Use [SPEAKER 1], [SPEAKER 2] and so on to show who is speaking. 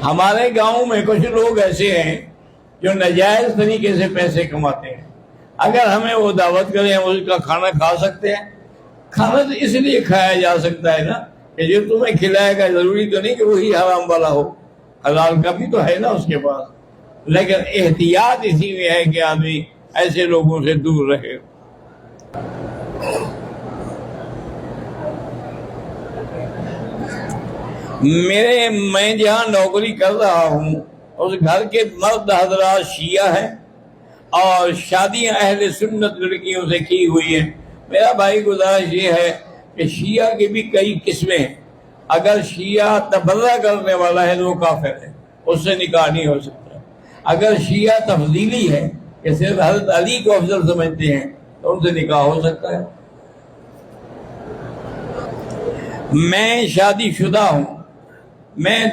[SPEAKER 1] ہمارے گاؤں میں کچھ لوگ ایسے ہیں جو ناجائز طریقے سے پیسے کماتے ہیں. اگر ہمیں وہ دعوت کریں ہم اس کا کھانا کھا سکتے ہیں. کھانا تو اس لیے کھایا جا سکتا ہے نا کہ جو تمہیں کھلائے گا ضروری تو نہیں کہ وہی حرام والا ہو، حلال کا بھی تو ہے نا اس کے پاس. لیکن احتیاط اسی میں ہے کہ آدمی ایسے لوگوں سے دور رہے. میں جہاں نوکری کر رہا ہوں اس گھر کے مرد حضرات شیعہ ہیں اور شادیاں اہل سنت لڑکیوں سے کی ہوئی ہیں. میرا بھائی گزارش یہ ہے کہ شیعہ کی بھی کئی قسمیں ہیں. اگر شیعہ تبرہ کرنے والا ہے تو وہ کافر ہے، اس سے نکاح نہیں ہو سکتا. اگر شیعہ تفضیلی ہے کہ صرف حضرت علی کو افضل سمجھتے ہیں تو ان سے نکاح ہو سکتا ہے. میں شادی شدہ ہوں. میں